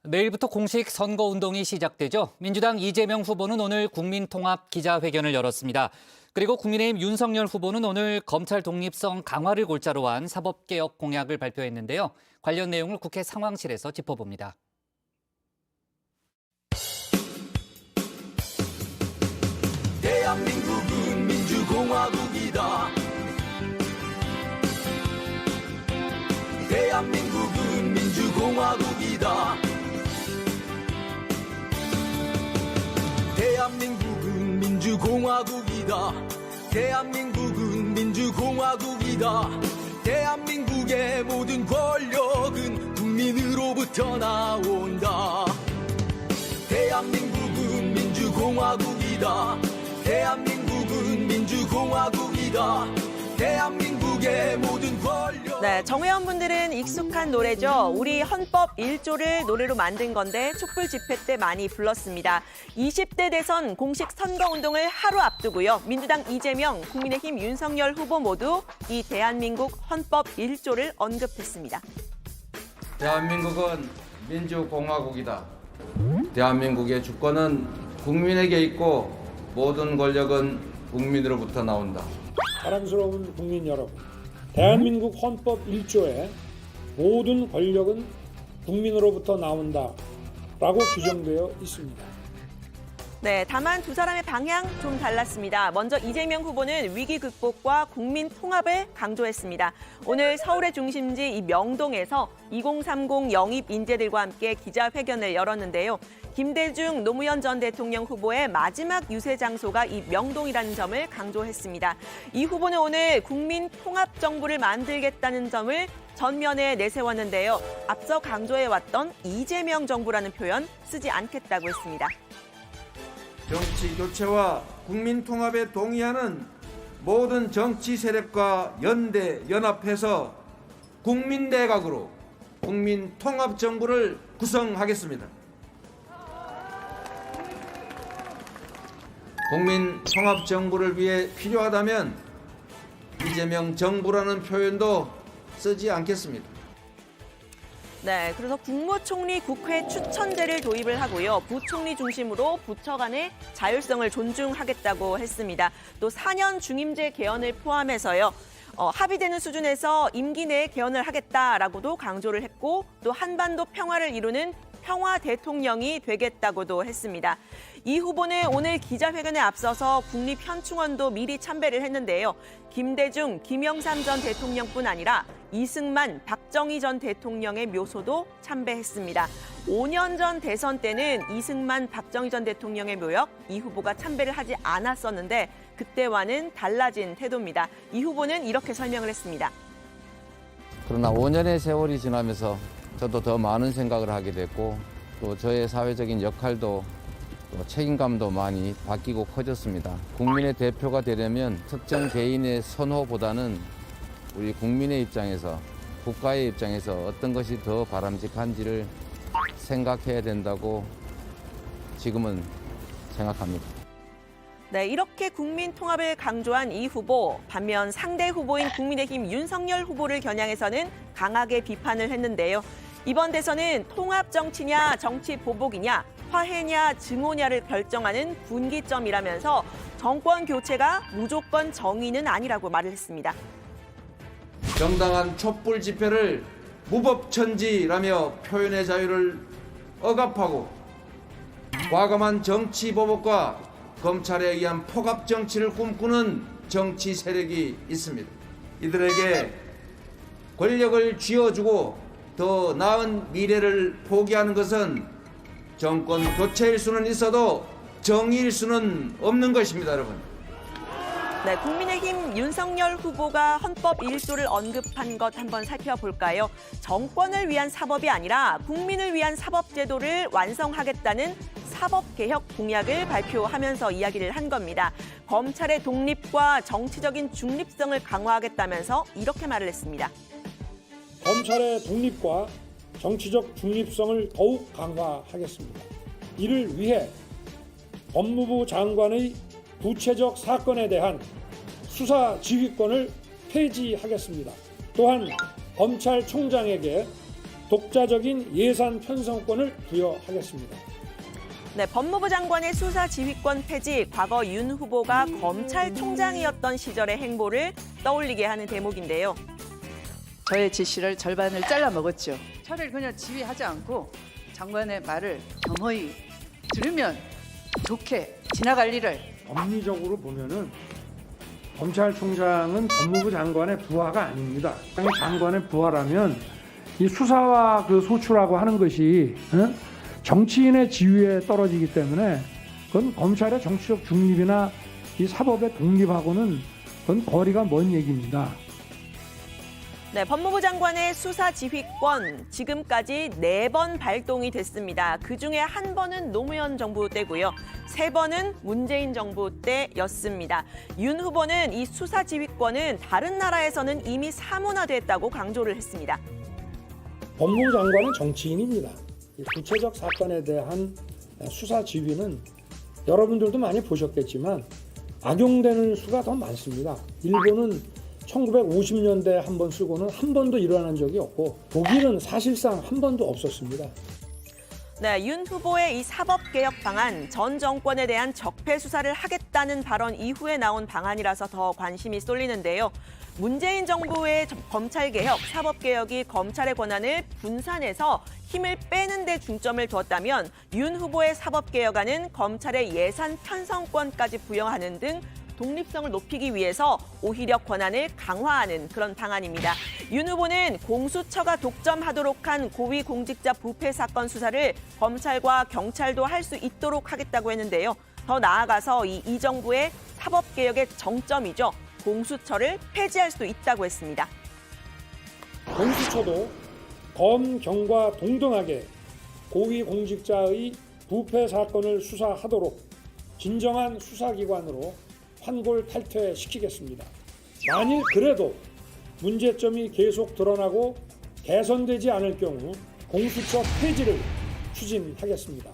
내일부터 공식 선거운동이 시작되죠. 민주당 이재명 후보는 오늘 국민통합 기자회견을 열었습니다. 그리고 국민의힘 윤석열 후보는 오늘 검찰 독립성 강화를 골자로 한 사법개혁 공약을 발표했는데요. 관련 내용을 국회 상황실에서 짚어봅니다. 대한민국은 민주공화국이다. 대한민국은 민주공화국이다. 대한민국은 민주공화국이다. 대한민국은 민주공화국이다. 대한민국의 모든 권력은 국민으로부터 나온다. 대한민국은 민주공화국이다. 대한민국은 민주공화국이다. 대한민국의 모든 권력. 네, 정회원분들은 익숙한 노래죠. 우리 헌법 1조를 노래로 만든 건데 촛불 집회 때 많이 불렀습니다. 20대 대선 공식 선거운동을 하루 앞두고요. 민주당 이재명, 국민의힘 윤석열 후보 모두 이 대한민국 헌법 1조를 언급했습니다. 대한민국은 민주공화국이다. 대한민국의 주권은 국민에게 있고 모든 권력은 국민으로부터 나온다. 사랑스러운 국민 여러분, 대한민국 헌법 1조에 모든 권력은 국민으로부터 나온다라고 규정되어 있습니다. 네, 다만 두 사람의 방향 좀 달랐습니다. 먼저 이재명 후보는 위기 극복과 국민 통합을 강조했습니다. 오늘 서울의 중심지 이 명동에서 2030 영입 인재들과 함께 기자회견을 열었는데요. 김대중 노무현 전 대통령 후보의 마지막 유세 장소가 이 명동이라는 점을 강조했습니다. 이 후보는 오늘 국민 통합 정부를 만들겠다는 점을 전면에 내세웠는데요. 앞서 강조해왔던 이재명 정부라는 표현 쓰지 않겠다고 했습니다. 정치 교체와 국민 통합에 동의하는 모든 정치 세력과 연대, 연합해서 국민대각으로 국민 통합 정부를 구성하겠습니다. 국민 통합 정부를 위해 필요하다면 이재명 정부라는 표현도 쓰지 않겠습니다. 네, 그래서 국무총리 국회 추천제를 도입을 하고요. 부총리 중심으로 부처 간의 자율성을 존중하겠다고 했습니다. 또 4년 중임제 개헌을 포함해서요. 합의되는 수준에서 임기 내에 개헌을 하겠다라고도 강조를 했고 또 한반도 평화를 이루는 평화 대통령이 되겠다고도 했습니다. 이 후보는 오늘 기자회견에 앞서서 국립현충원도 미리 참배를 했는데요. 김대중, 김영삼 전 대통령뿐 아니라 이승만, 박정희 전 대통령의 묘소도 참배했습니다. 5년 전 대선 때는 이승만, 박정희 전 대통령의 묘역 이 후보가 참배를 하지 않았었는데 그때와는 달라진 태도입니다. 이 후보는 이렇게 설명을 했습니다. 그러나 5년의 세월이 지나면서 저도 더 많은 생각을 하게 됐고 또 저의 사회적인 역할도 또 책임감도 많이 바뀌고 커졌습니다. 국민의 대표가 되려면 특정 개인의 선호보다는 우리 국민의 입장에서 국가의 입장에서 어떤 것이 더 바람직한지를 생각해야 된다고 지금은 생각합니다. 네, 이렇게 국민 통합을 강조한 이 후보, 반면 상대 후보인 국민의힘 윤석열 후보를 겨냥해서는 강하게 비판을 했는데요. 이번 대선은 통합 정치냐 정치 보복이냐 화해냐 증오냐를 결정하는 분기점이라면서 정권 교체가 무조건 정의는 아니라고 말을 했습니다. 정당한 촛불 집회를 무법천지라며 표현의 자유를 억압하고 과감한 정치 보복과 검찰에 의한 폭압 정치를 꿈꾸는 정치 세력이 있습니다. 이들에게 권력을 쥐어주고 더 나은 미래를 포기하는 것은 정권 교체일 수는 있어도 정의일 수는 없는 것입니다, 여러분. 네, 국민의힘 윤석열 후보가 헌법 1조를 언급한 것 한번 살펴볼까요? 정권을 위한 사법이 아니라 국민을 위한 사법제도를 완성하겠다는 사법개혁 공약을 발표하면서 이야기를 한 겁니다. 검찰의 독립과 정치적인 중립성을 강화하겠다면서 이렇게 말을 했습니다. 검찰의 독립과 정치적 중립성을 더욱 강화하겠습니다. 이를 위해 법무부 장관의 구체적 사건에 대한 수사 지휘권을 폐지하겠습니다. 또한 검찰총장에게 독자적인 예산 편성권을 부여하겠습니다. 네, 법무부 장관의 수사 지휘권 폐지, 과거 윤 후보가 검찰총장이었던 시절의 행보를 떠올리게 하는 대목인데요. 저의 지시를 절반을 잘라 먹었죠. 차라리 그냥 지휘하지 않고 장관의 말을 겸허히 들으면 좋게 지나갈 일을. 법리적으로 보면은 검찰총장은 법무부 장관의 부하가 아닙니다. 장관의 부하라면 이 수사와 그 소추라고 하는 것이 정치인의 지위에 떨어지기 때문에 그건 검찰의 정치적 중립이나 이 사법의 독립하고는 그건 거리가 먼 얘기입니다. 네, 법무부 장관의 수사 지휘권 지금까지 4번 발동이 됐습니다. 그중에 1번은 노무현 정부 때고요. 3번은 문재인 정부 때였습니다. 윤 후보는 이 수사 지휘권은 다른 나라에서는 이미 사문화됐다고 강조를 했습니다. 법무부 장관은 정치인입니다. 구체적 사건에 대한 수사 지휘는 여러분들도 많이 보셨겠지만 악용되는 수가 더 많습니다. 일본은 1950년대에 한 번 쓰고는 한 번도 일어난 적이 없고 독일은 사실상 한 번도 없었습니다. 네, 윤 후보의 이 사법개혁 방안, 전 정권에 대한 적폐 수사를 하겠다는 발언 이후에 나온 방안이라서 더 관심이 쏠리는데요. 문재인 정부의 검찰개혁, 사법개혁이 검찰의 권한을 분산해서 힘을 빼는 데 중점을 두었다면 윤 후보의 사법개혁안은 검찰의 예산 편성권까지 부여하는 등 독립성을 높이기 위해서 오히려 권한을 강화하는 그런 방안입니다. 윤 후보는 공수처가 독점하도록 한 고위공직자 부패 사건 수사를 검찰과 경찰도 할 수 있도록 하겠다고 했는데요. 더 나아가서 이 정부의 사법개혁의 정점이죠. 공수처를 폐지할 수도 있다고 했습니다. 공수처도 검, 경과 동등하게 고위공직자의 부패 사건을 수사하도록 진정한 수사기관으로 환골탈퇴시키겠습니다. 만일 그래도 문제점이 계속 드러나고 개선되지 않을 경우 공수처 폐지를 추진하겠습니다.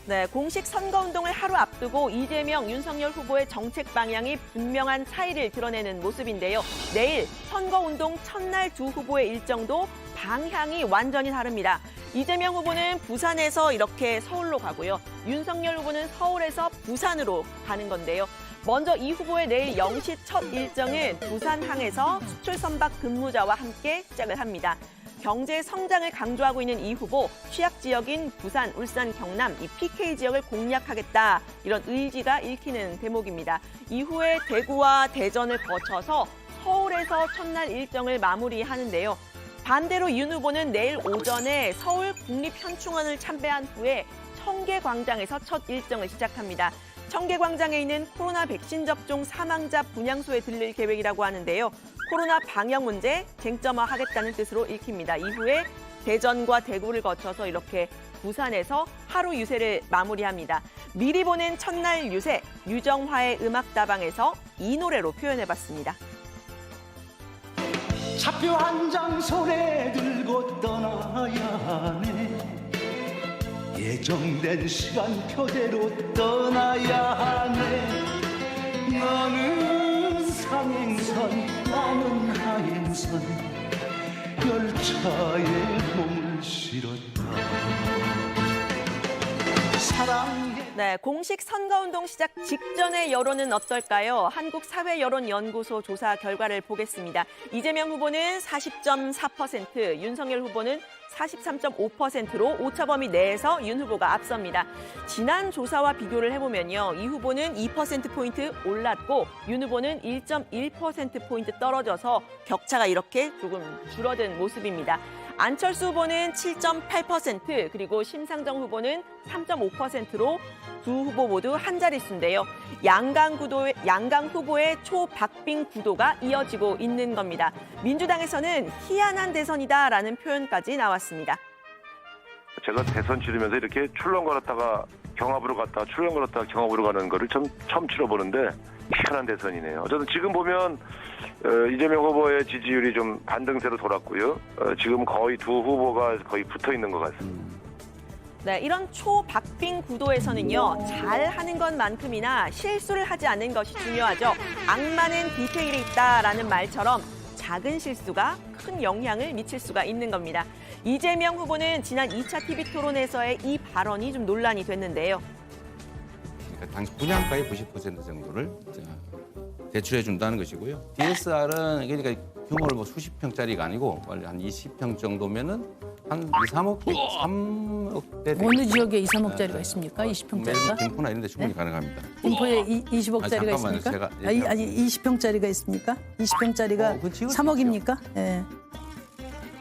네, 공식 선거운동을 하루 앞두고 이재명, 윤석열 후보의 정책 방향이 분명한 차이를 드러내는 모습인데요. 내일 선거운동 첫날 두 후보의 일정도 방향이 완전히 다릅니다. 이재명 후보는 부산에서 이렇게 서울로 가고요. 윤석열 후보는 서울에서 부산으로 가는 건데요. 먼저 이 후보의 내일 0시 첫 일정은 부산항에서 수출 선박 근무자와 함께 시작을 합니다. 경제 성장을 강조하고 있는 이 후보, 취약 지역인 부산, 울산, 경남 이 PK 지역을 공략하겠다 이런 의지가 읽히는 대목입니다. 이후에 대구와 대전을 거쳐서 서울에서 첫날 일정을 마무리하는데요. 반대로 윤 후보는 내일 오전에 서울 국립현충원을 참배한 후에 청계광장에서 첫 일정을 시작합니다. 청계광장에 있는 코로나 백신 접종 사망자 분향소에 들릴 계획이라고 하는데요. 코로나 방역 문제 쟁점화하겠다는 뜻으로 읽힙니다. 이후에 대전과 대구를 거쳐서 이렇게 부산에서 하루 유세를 마무리합니다. 미리 보낸 첫날 유세, 유정화의 음악다방에서 이 노래로 표현해봤습니다. 차표 한 장 손에 들고 떠나야 하네. 예정된 시간표대로 떠나야 하네. 너는 상행선, 나는 하행선, 열차에 몸을 실었다. 사랑해. 네, 공식 선거운동 시작 직전의 여론은 어떨까요? 한국사회여론연구소 조사 결과를 보겠습니다. 이재명 후보는 40.4%, 윤석열 후보는 43.5%로 오차범위 내에서 윤 후보가 앞섭니다. 지난 조사와 비교를 해보면요. 이 후보는 2%포인트 올랐고 윤 후보는 1.1%포인트 떨어져서 격차가 이렇게 조금 줄어든 모습입니다. 안철수 후보는 7.8%, 그리고 심상정 후보는 3.5%로 두 후보 모두 한 자릿수인데요. 양강 후보의 초박빙 구도가 이어지고 있는 겁니다. 민주당에서는 희한한 대선이다라는 표현까지 나왔습니다. 제가 대선 치르면서 이렇게 출렁거렸다가 경합으로 갔다가 출렁거렸다가 경합으로 가는 거를 처음 치러보는데 희한한 대선이네요. 어쨌든 지금 보면 이재명 후보의 지지율이 좀 반등세로 돌았고요. 지금 거의 두 후보가 거의 붙어 있는 것 같습니다. 네, 이런 초박빙 구도에서는요, 잘하는 것만큼이나 실수를 하지 않는 것이 중요하죠. 악마는 디테일에 있다라는 말처럼 작은 실수가 큰 영향을 미칠 수가 있는 겁니다. 이재명 후보는 지난 2차 TV 토론에서의 이 발언이 좀 논란이 됐는데요. 그러니까 당시 분양가의 90% 정도를 대출해 준다는 것이고요. DSR은 그러니까 규모를 뭐 수십 평짜리가 아니고 원래 한 20평 정도면은 한 2, 3억대. 어느 지역에 2, 3억짜리가 있습니까? 20평짜리가? 김포나 이런 데 충분히 가능합니다. 김포에 20억짜리가 잠깐만요. 있습니까? 제가 아니 20평짜리가 있습니까? 20평짜리가 그 지역이 3억입니까? 예.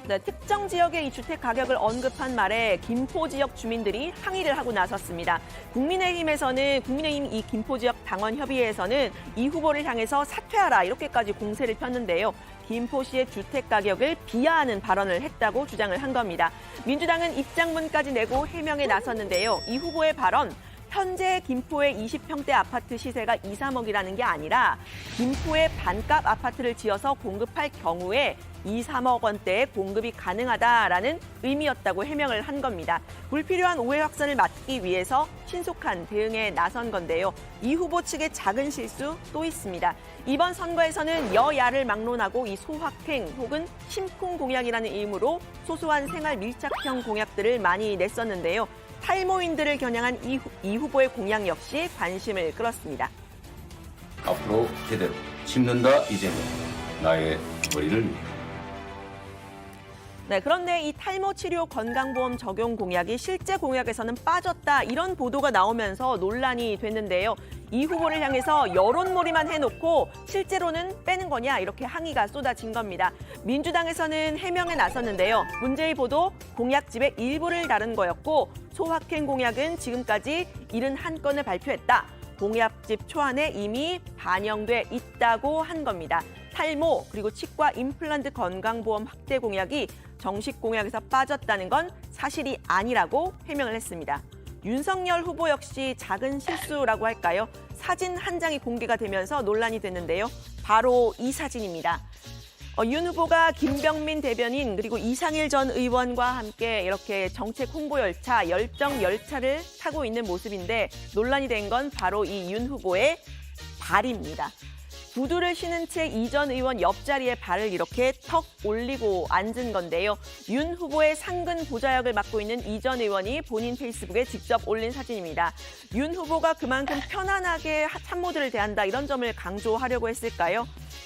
네, 특정 지역의 이 주택 가격을 언급한 말에 김포 지역 주민들이 항의를 하고 나섰습니다. 국민의힘 이 김포 지역 당원협의회에서는 이 후보를 향해서 사퇴하라 이렇게까지 공세를 폈는데요. 김포시의 주택 가격을 비하하는 발언을 했다고 주장을 한 겁니다. 민주당은 입장문까지 내고 해명에 나섰는데요. 이 후보의 발언, 현재 김포의 20평대 아파트 시세가 2, 3억이라는 게 아니라 김포에 반값 아파트를 지어서 공급할 경우에 2, 3억 원대의 공급이 가능하다라는 의미였다고 해명을 한 겁니다. 불필요한 오해 확산을 막기 위해서 신속한 대응에 나선 건데요. 이 후보 측의 작은 실수 또 있습니다. 이번 선거에서는 여야를 막론하고 이 소확행 혹은 심쿵 공약이라는 이름으로 소소한 생활 밀착형 공약들을 많이 냈었는데요. 탈모인들을 겨냥한 이 후보의 공약 역시 관심을 끌었습니다. 앞으로 제대로 심는다 이재명 나의 머리를 위해. 네, 그런데 이 탈모 치료 건강보험 적용 공약이 실제 공약에서는 빠졌다 이런 보도가 나오면서 논란이 됐는데요. 이 후보를 향해서 여론몰이만 해놓고 실제로는 빼는 거냐 이렇게 항의가 쏟아진 겁니다. 민주당에서는 해명에 나섰는데요. 문제의 보도 공약집의 일부를 다룬 거였고 소확행 공약은 지금까지 71건을 발표했다. 공약집 초안에 이미 반영돼 있다고 한 겁니다. 탈모 그리고 치과 임플란트 건강보험 확대 공약이 정식 공약에서 빠졌다는 건 사실이 아니라고 해명을 했습니다. 윤석열 후보 역시 작은 실수라고 할까요? 사진 한 장이 공개가 되면서 논란이 됐는데요. 바로 이 사진입니다. 윤 후보가 김병민 대변인 그리고 이상일 전 의원과 함께 이렇게 정책 홍보 열차, 열정 열차를 타고 있는 모습인데 논란이 된 건 바로 이 윤 후보의 발입니다. 구두를 신은 채 이 전 의원 옆자리에 발을 이렇게 턱 올리고 앉은 건데요. 윤 후보의 상근 보좌역을 맡고 있는 이 전 의원이 본인 페이스북에 직접 올린 사진입니다. 윤 후보가 그만큼 편안하게 참모들을 대한다 이런 점을 강조하려고 했을까요?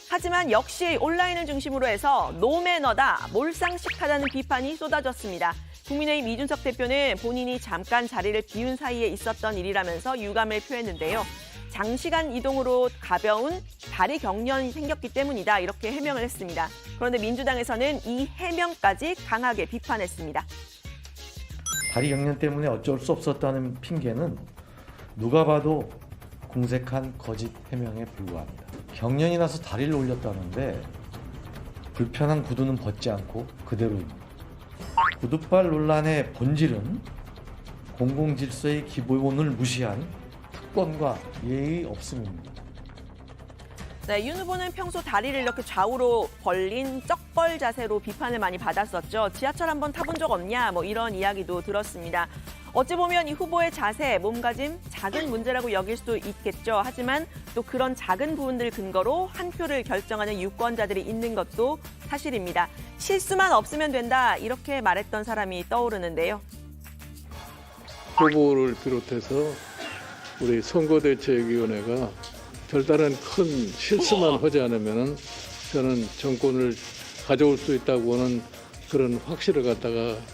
하지만 역시 온라인을 중심으로 해서 노매너다, 몰상식하다는 비판이 쏟아졌습니다. 국민의힘 이준석 대표는 본인이 잠깐 자리를 비운 사이에 있었던 일이라면서 유감을 표했는데요. 장시간 이동으로 가벼운 다리 경련이 생겼기 때문이다 이렇게 해명을 했습니다. 그런데 민주당에서는 이 해명까지 강하게 비판했습니다. 다리 경련 때문에 어쩔 수 없었다는 핑계는 누가 봐도 공색한 거짓 해명에 불과합니다. 경련이 나서 다리를 올렸다는데 불편한 구두는 벗지 않고 그대로입니다. 구두발 논란의 본질은 공공질서의 기본을 무시한 특권과 예의 없음입니다. 네, 윤 후보는 평소 다리를 이렇게 좌우로 벌린 쩍벌 자세로 비판을 많이 받았었죠. 지하철 한번 타본 적 없냐 뭐 이런 이야기도 들었습니다. 어찌 보면 이 후보의 자세, 몸가짐 작은 문제라고 여길 수도 있겠죠. 하지만 또 그런 작은 부분들 근거로 한 표를 결정하는 유권자들이 있는 것도 사실입니다. 실수만 없으면 된다 이렇게 말했던 사람이 떠오르는데요. 후보를 비롯해서 우리 선거대책위원회가 별다른 큰 실수만 하지 않으면 저는 정권을 가져올 수 있다고 하는 그런 확신을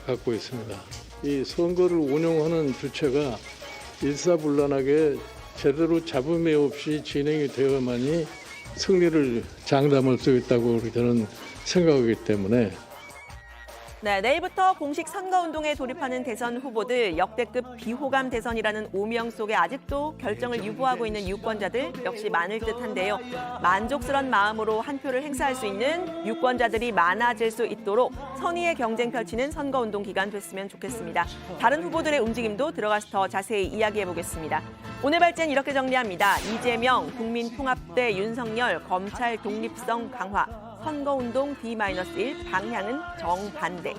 갖고 있습니다. 이 선거를 운영하는 주체가 일사불란하게 제대로 잡음이 없이 진행이 되어야만이 승리를 장담할 수 있다고 저는 생각하기 때문에 네, 내일부터 공식 선거운동에 돌입하는 대선 후보들 역대급 비호감 대선이라는 오명 속에 아직도 결정을 유보하고 있는 유권자들 역시 많을 듯한데요. 만족스러운 마음으로 한 표를 행사할 수 있는 유권자들이 많아질 수 있도록 선의의 경쟁 펼치는 선거운동 기간 됐으면 좋겠습니다. 다른 후보들의 움직임도 들어가서 더 자세히 이야기해보겠습니다. 오늘 발제는 이렇게 정리합니다. 이재명, 국민통합대 윤석열, 검찰 독립성 강화. 선거운동 D-1 방향은 정반대.